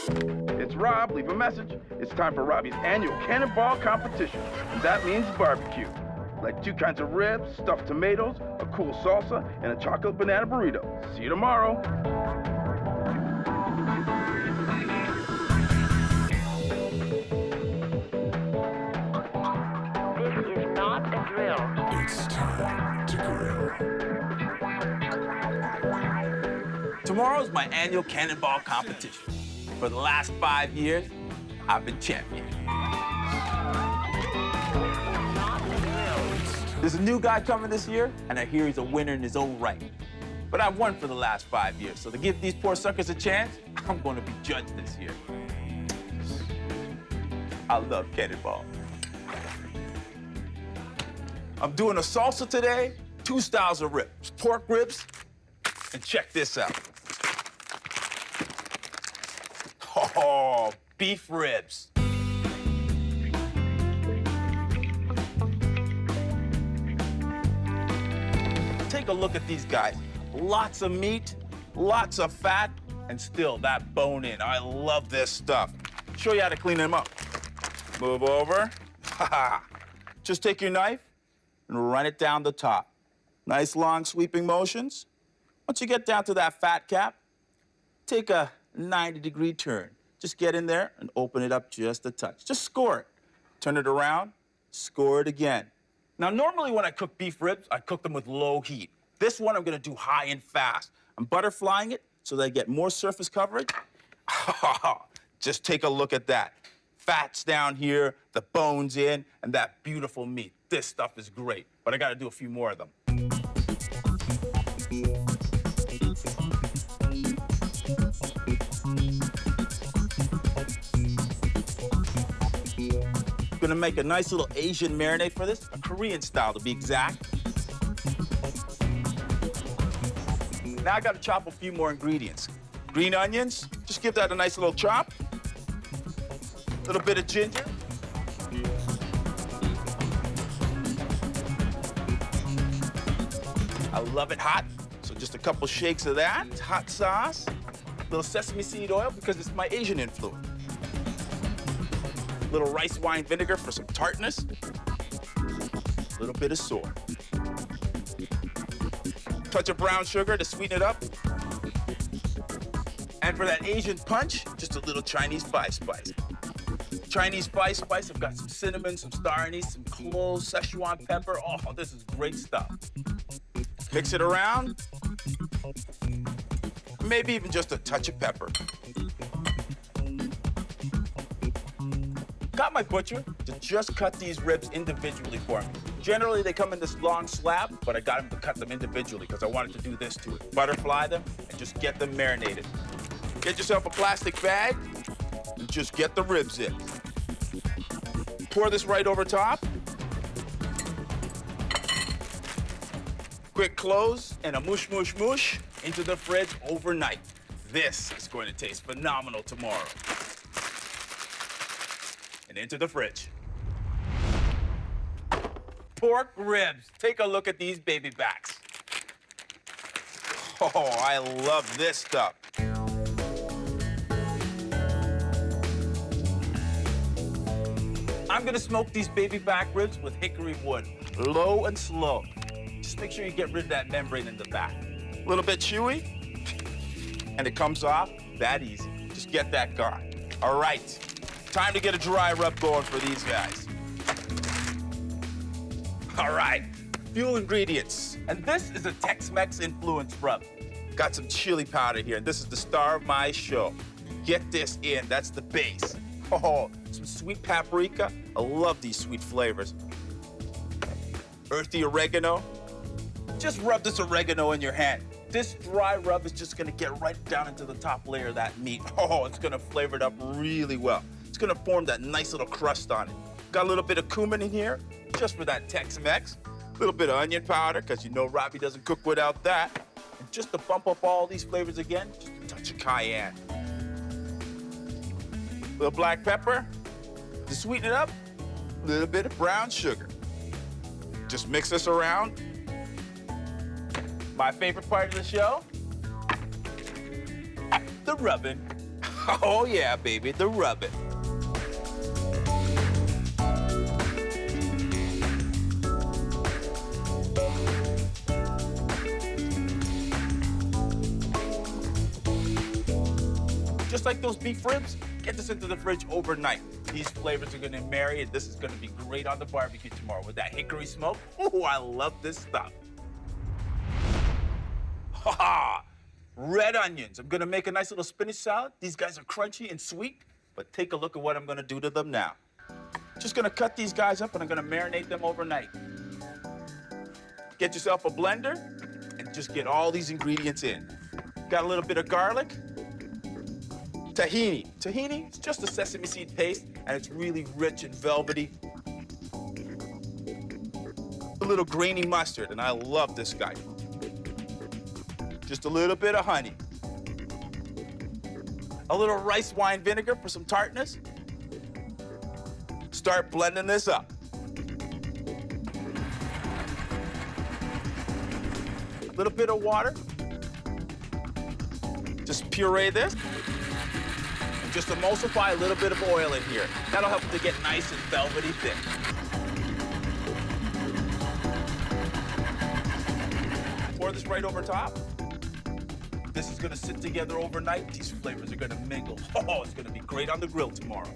It's Rob, leave a message. It's time for Robbie's annual Cannonball competition, and that means barbecue. Like 2 kinds of ribs, stuffed tomatoes, a cool salsa, and a chocolate banana burrito. See you tomorrow. This is not a drill. It's time to grill. Tomorrow's my annual Cannonball competition. For the last 5 years, I've been champion. There's a new guy coming this year, and I hear he's a winner in his own right. But I've won for the last 5 years, so to give these poor suckers a chance, I'm going to be judged this year. I love Cannonball. I'm doing a salsa today, 2 styles of ribs, pork ribs, and check this out. Oh, beef ribs. Take a look at these guys. Lots of meat, lots of fat, and still that bone in. I love this stuff. Show you how to clean them up. Move over. Just take your knife and run it down the top. Nice long sweeping motions. Once you get down to that fat cap, take a 90-degree turn. Just get in there and open it up just a touch. Just score it. Turn it around, score it again. Now, normally when I cook beef ribs, I cook them with low heat. This one I'm gonna do high and fast. I'm butterflying it so that I get more surface coverage. Just take a look at that. Fat's down here, the bone's in, and that beautiful meat. This stuff is great, but I gotta do a few more of them. Gonna make a nice little Asian marinade for this, a Korean style to be exact. Now I gotta chop a few more ingredients. Green onions, just give that a nice little chop. A little bit of ginger. I love it hot, so just a couple shakes of that. Hot sauce, a little sesame seed oil because it's my Asian influence. Little rice wine vinegar for some tartness. A little bit of soy. Touch of brown sugar to sweeten it up. And for that Asian punch, just a little Chinese spice. Chinese spice, I've got some cinnamon, some star anise, some cloves, Szechuan pepper. Oh, this is great stuff. Mix it around. Maybe even just a touch of pepper. Got my butcher to just cut these ribs individually for me. Generally, they come in this long slab, but I got him to cut them individually because I wanted to do this to it. Butterfly them and just get them marinated. Get yourself a plastic bag and just get the ribs in. Pour this right over top. Quick close and a mush, mush, mush into the fridge overnight. This is going to taste phenomenal tomorrow. And into the fridge. Pork ribs. Take a look at these baby backs. Oh, I love this stuff. I'm gonna smoke these baby back ribs with hickory wood, low and slow. Just make sure you get rid of that membrane in the back. A little bit chewy, and it comes off that easy. Just get that gone. All right. Time to get a dry rub going for these guys. All right, few ingredients. And this is a Tex-Mex influenced rub. Got some chili powder here, and this is the star of my show. Get this in, that's the base. Oh, some sweet paprika. I love these sweet flavors. Earthy oregano. Just rub this oregano in your hand. This dry rub is just gonna get right down into the top layer of that meat. Oh, it's gonna flavor it up really well. It's gonna form that nice little crust on it. Got a little bit of cumin in here, just for that Tex-Mex. A little bit of onion powder, because you know Robbie doesn't cook without that. And just to bump up all these flavors again, just a touch of cayenne. A little black pepper. To sweeten it up, a little bit of brown sugar. Just mix this around. My favorite part of the show, the rubbing. Oh yeah, baby, the rubbing. Just like those beef ribs, get this into the fridge overnight. These flavors are gonna marry, and this is gonna be great on the barbecue tomorrow with that hickory smoke. Oh, I love this stuff. Ha ha! Red onions. I'm gonna make a nice little spinach salad. These guys are crunchy and sweet, but take a look at what I'm gonna do to them now. Just gonna cut these guys up and I'm gonna marinate them overnight. Get yourself a blender and just get all these ingredients in. Got a little bit of garlic. Tahini. Tahini is just a sesame seed paste, and it's really rich and velvety. A little grainy mustard, and I love this guy. Just a little bit of honey. A little rice wine vinegar for some tartness. Start blending this up. A little bit of water. Just puree this. Just emulsify a little bit of oil in here. That'll help it to get nice and velvety thick. Pour this right over top. This is gonna sit together overnight. These flavors are gonna mingle. Oh, it's gonna be great on the grill tomorrow.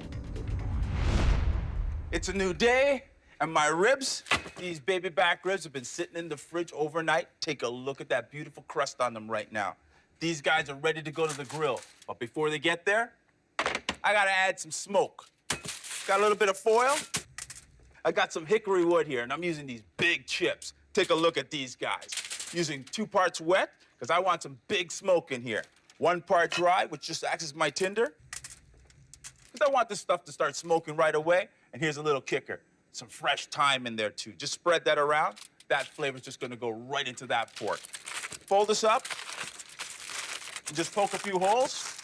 It's a new day, and my ribs, these baby back ribs have been sitting in the fridge overnight. Take a look at that beautiful crust on them right now. These guys are ready to go to the grill. But before they get there, I gotta add some smoke. Got a little bit of foil. I got some hickory wood here, and I'm using these big chips. Take a look at these guys. Using 2 parts wet, because I want some big smoke in here. 1 part dry, which just acts as my tinder. Because I want this stuff to start smoking right away. And here's a little kicker. Some fresh thyme in there, too. Just spread that around. That flavor's just gonna go right into that pork. Fold this up. And just poke a few holes.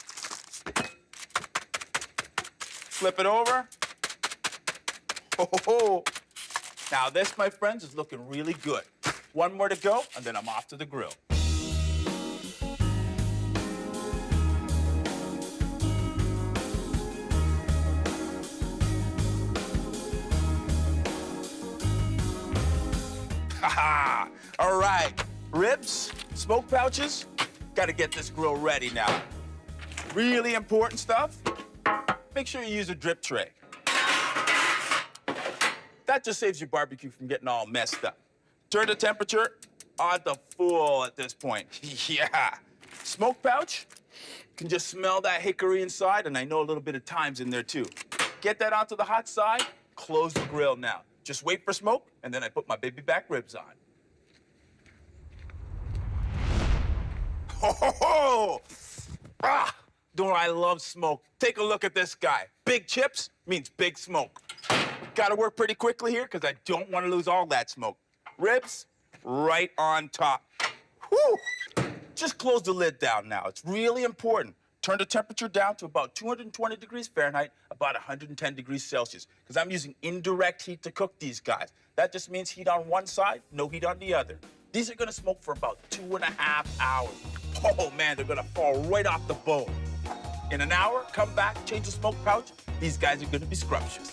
Flip it over. Ho, ho, ho. Now this, my friends, is looking really good. 1 more to go, and then I'm off to the grill. Ha-ha! All right, ribs, smoke pouches, gotta get this grill ready now. Really important stuff. Make sure you use a drip tray. That just saves your barbecue from getting all messed up. Turn the temperature on the full at this point. Yeah. Smoke pouch, can just smell that hickory inside, and I know a little bit of thyme's in there too. Get that onto the hot side, close the grill now. Just wait for smoke, and then I put my baby back ribs on. Ho, ho, ho! Ah! Don't I love smoke? Take a look at this guy. Big chips means big smoke. Gotta work pretty quickly here because I don't want to lose all that smoke. Ribs right on top. Whew! Just close the lid down now. It's really important. Turn the temperature down to about 220 degrees Fahrenheit, about 110 degrees Celsius, because I'm using indirect heat to cook these guys. That just means heat on one side, no heat on the other. These are gonna smoke for about 2.5 hours. Oh man, they're gonna fall right off the bone. In an hour, come back, change the smoke pouch. These guys are gonna be scrumptious.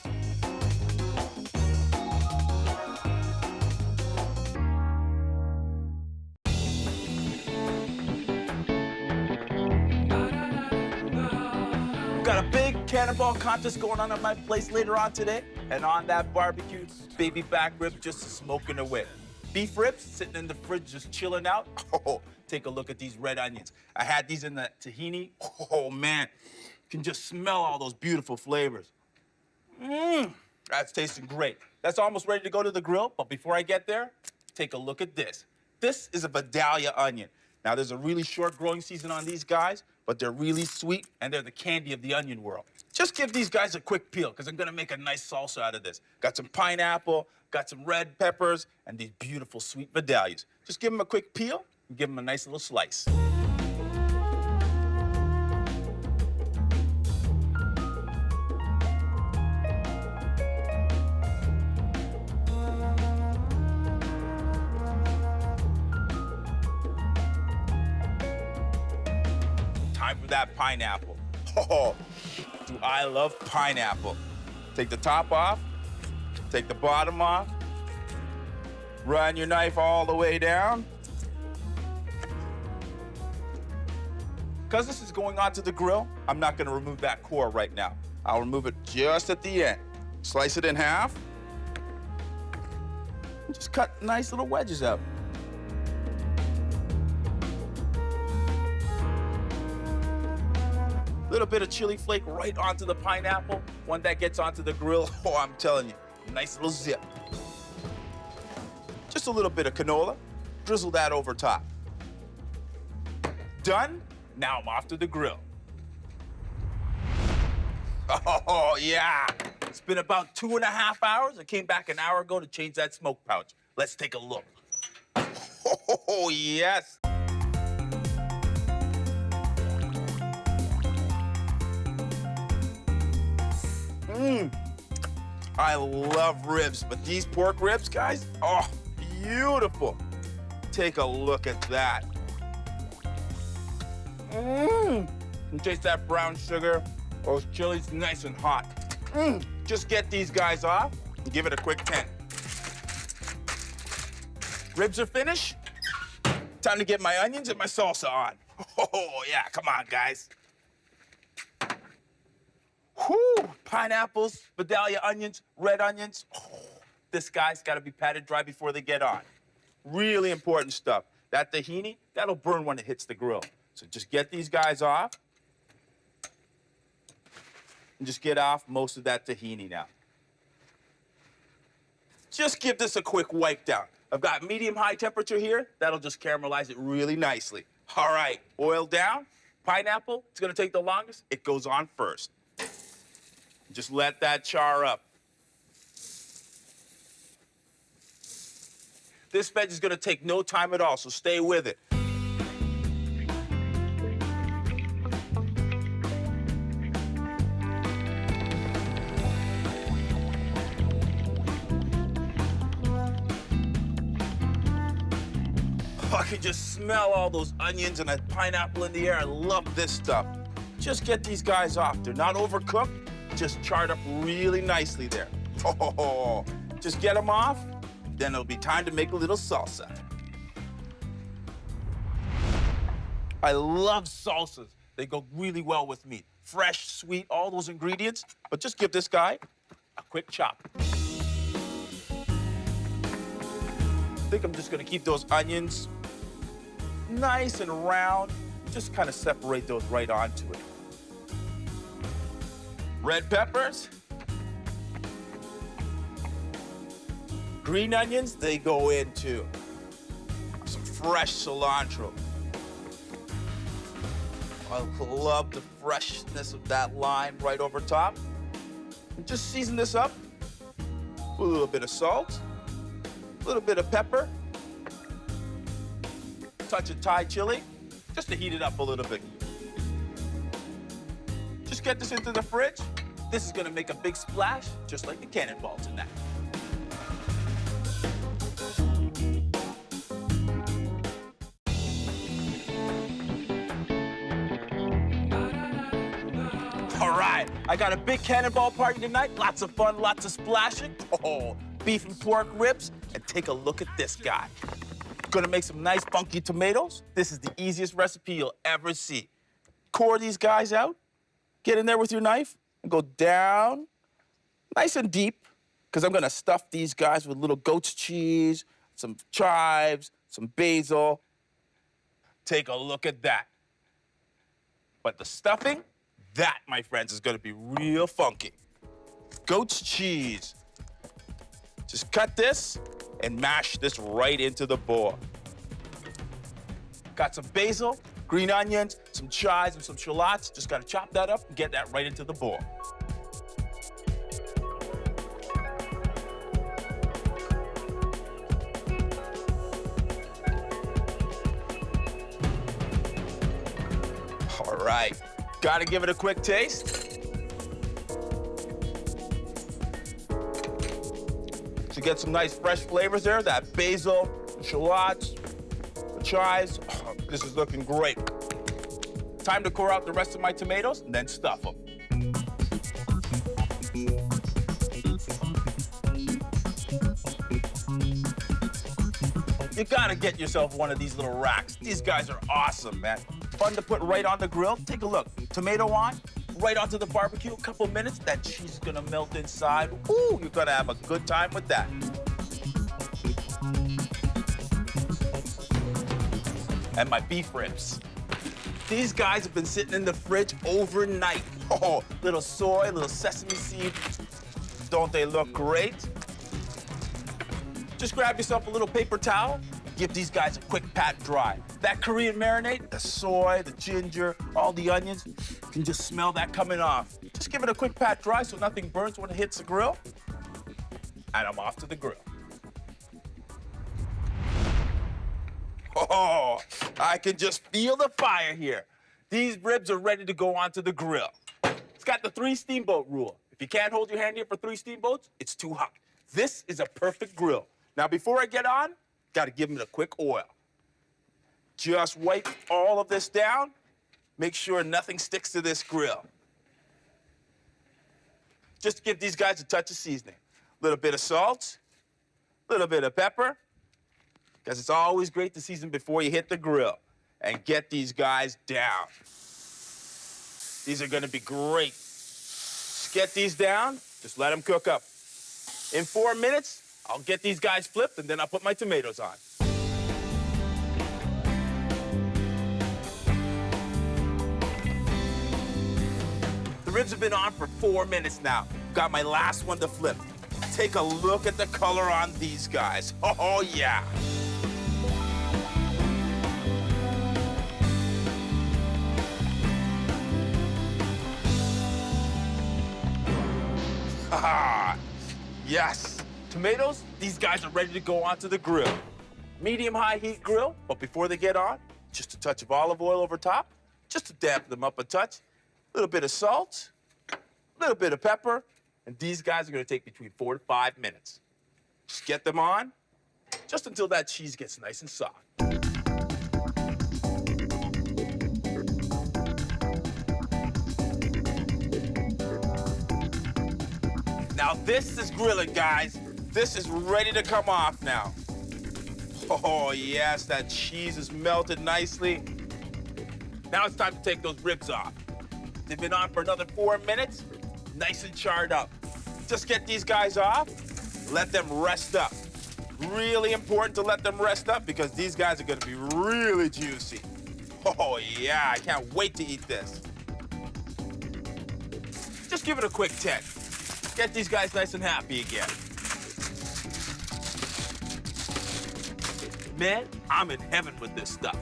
Got a big cannonball contest going on at my place later on today. And on that barbecue, baby back rib just smoking away. Beef ribs sitting in the fridge just chilling out. Oh, take a look at these red onions. I had these in the tahini. Oh, man. You can just smell all those beautiful flavors. That's tasting great. That's almost ready to go to the grill, but before I get there, take a look at this. This is a Vidalia onion. Now, there's a really short growing season on these guys, but they're really sweet, and they're the candy of the onion world. Just give these guys a quick peel, because I'm gonna make a nice salsa out of this. Got some pineapple, got some red peppers, and these beautiful sweet Vidalias. Just give them a quick peel, and give them a nice little slice. Time for that pineapple. Oh, do I love pineapple. Take the top off, take the bottom off, run your knife all the way down. Because this is going onto the grill, I'm not gonna remove that core right now. I'll remove it just at the end. Slice it in half. And just cut nice little wedges out. Little bit of chili flake right onto the pineapple. When that gets onto the grill, oh, I'm telling you, nice little zip. Just a little bit of canola. Drizzle that over top. Done. Now I'm off to the grill. Oh, yeah. It's been about 2.5 hours. I came back an hour ago to change that smoke pouch. Let's take a look. Oh, yes. I love ribs, but these pork ribs, guys, oh, beautiful. Take a look at that. You taste that brown sugar, those chilies nice and hot. Just get these guys off and give it a quick 10. Ribs are finished. Time to get my onions and my salsa on. Oh, yeah, come on, guys. Whew, pineapples, Vidalia onions, red onions. Oh, this guy's gotta be patted dry before they get on. Really important stuff. That tahini, that'll burn when it hits the grill. So just get these guys off. And just get off most of that tahini now. Just give this a quick wipe down. I've got medium-high temperature here. That'll just caramelize it really nicely. All right, oil down. Pineapple, it's gonna take the longest. It goes on first. Just let that char up. This veg is gonna take no time at all, so stay with it. I can just smell all those onions and that pineapple in the air. I love this stuff. Just get these guys off. They're not overcooked. Just charred up really nicely there. Oh, just get them off, then it'll be time to make a little salsa. I love salsas. They go really well with meat. Fresh, sweet, all those ingredients. But just give this guy a quick chop. I think I'm just gonna keep those onions nice and round. Just kind of separate those right onto it. Red peppers. Green onions, they go in too. Some fresh cilantro. I love the freshness of that lime right over top. And just season this up with a little bit of salt, a little bit of pepper, a touch of Thai chili, just to heat it up a little bit. Just get this into the fridge. This is gonna make a big splash, just like the cannonball tonight. All right, I got a big cannonball party tonight. Lots of fun, lots of splashing. Oh, beef and pork ribs. And take a look at this guy. Gonna make some nice funky tomatoes. This is the easiest recipe you'll ever see. Core these guys out. Get in there with your knife and go down nice and deep, because I'm gonna stuff these guys with little goat's cheese, some chives, some basil. Take a look at that. But the stuffing, that, my friends, is gonna be real funky. Goat's cheese. Just cut this and mash this right into the bowl. Got some basil, green onions, some chives, and some shallots. Just gotta chop that up and get that right into the bowl. All right, gotta give it a quick taste. To get some nice fresh flavors there, that basil, shallots, the chives. Oh, this is looking great. Time to core out the rest of my tomatoes and then stuff them. You gotta get yourself one of these little racks. These guys are awesome, man. Fun to put right on the grill. Take a look. Tomato on, right onto the barbecue. A couple minutes, that cheese is gonna melt inside. Ooh, you're gonna have a good time with that. And my beef ribs. These guys have been sitting in the fridge overnight. Oh, little soy, little sesame seed. Don't they look great? Just grab yourself a little paper towel, give these guys a quick pat dry. That Korean marinade, the soy, the ginger, all the onions, you can just smell that coming off. Just give it a quick pat dry so nothing burns when it hits the grill. And I'm off to the grill. Oh, I can just feel the fire here. These ribs are ready to go onto the grill. It's got the 3 steamboat rule. If you can't hold your hand here for 3 steamboats, it's too hot. This is a perfect grill. Now, before I get on, gotta give them a quick oil. Just wipe all of this down. Make sure nothing sticks to this grill. Just to give these guys a touch of seasoning. A little bit of salt, a little bit of pepper, because it's always great to season before you hit the grill. And get these guys down. These are gonna be great. Just get these down, just let them cook up. In 4 minutes, I'll get these guys flipped, and then I'll put my tomatoes on. The ribs have been on for 4 minutes now. Got my last one to flip. Take a look at the color on these guys. Oh, yeah. Ah, yes. Tomatoes, these guys are ready to go onto the grill. Medium-high heat grill, but before they get on, just a touch of olive oil over top, just to dampen them up a touch. A little bit of salt, a little bit of pepper, and these guys are gonna take between 4 to 5 minutes. Just get them on, just until that cheese gets nice and soft. Now this is grilling, guys. This is ready to come off now. Oh, yes, that cheese is melted nicely. Now it's time to take those ribs off. They've been on for another 4 minutes, nice and charred up. Just get these guys off, let them rest up. Really important to let them rest up because these guys are gonna be really juicy. Oh, yeah, I can't wait to eat this. Just give it a quick 10. Get these guys nice and happy again. Man, I'm in heaven with this stuff.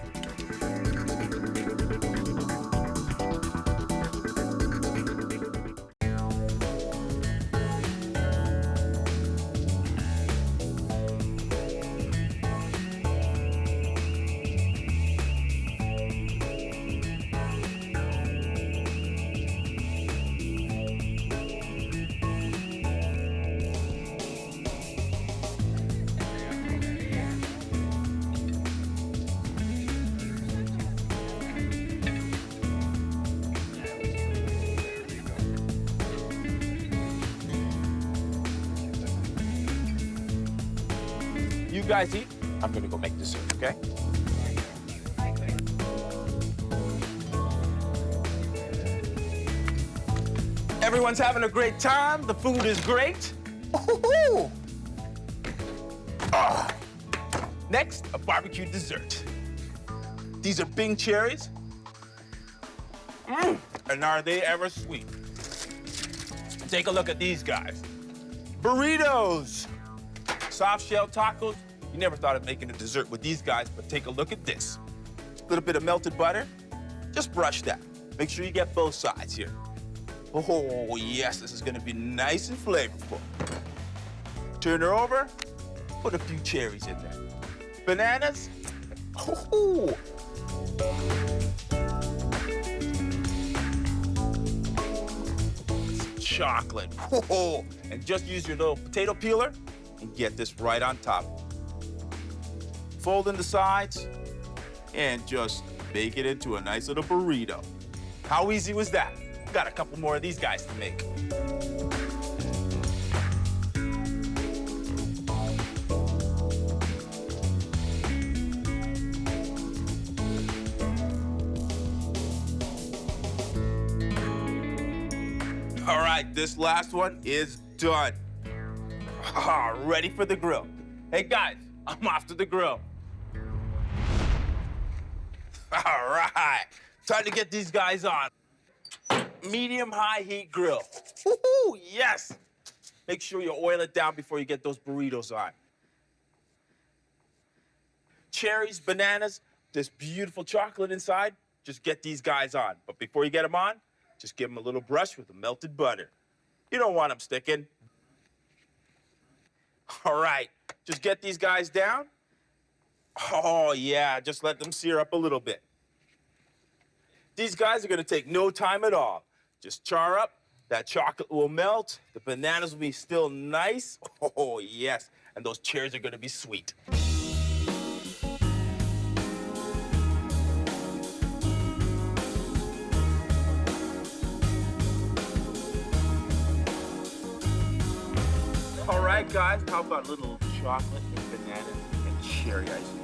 You guys eat, I'm gonna go make dessert, okay? Everyone's having a great time. The food is great. Ooh. Ah. Next, a barbecue dessert. These are Bing cherries. And are they ever sweet? Take a look at these guys. Burritos. Soft shell tacos. You never thought of making a dessert with these guys, but take a look at this. A little bit of melted butter. Just brush that. Make sure you get both sides here. Oh, yes, this is gonna be nice and flavorful. Turn her over, put a few cherries in there. Bananas. Oh. Chocolate. Oh. And just use your little potato peeler and get this right on top. Fold in the sides and just bake it into a nice little burrito. How easy was that? Got a couple more of these guys to make. All right, this last one is done. Ready for the grill. Hey guys, I'm off to the grill. All right, time to get these guys on. Medium high heat grill. Woo-hoo, yes. Make sure you oil it down before you get those burritos on. Cherries, bananas, this beautiful chocolate inside. Just get these guys on. But before you get them on, just give them a little brush with the melted butter. You don't want them sticking. All right, just get these guys down. Oh, yeah, just let them sear up a little bit. These guys are gonna take no time at all. Just char up, that chocolate will melt, the bananas will be still nice. Oh, yes, and those cherries are gonna be sweet. All right, guys, how about a little chocolate and banana and cherry ice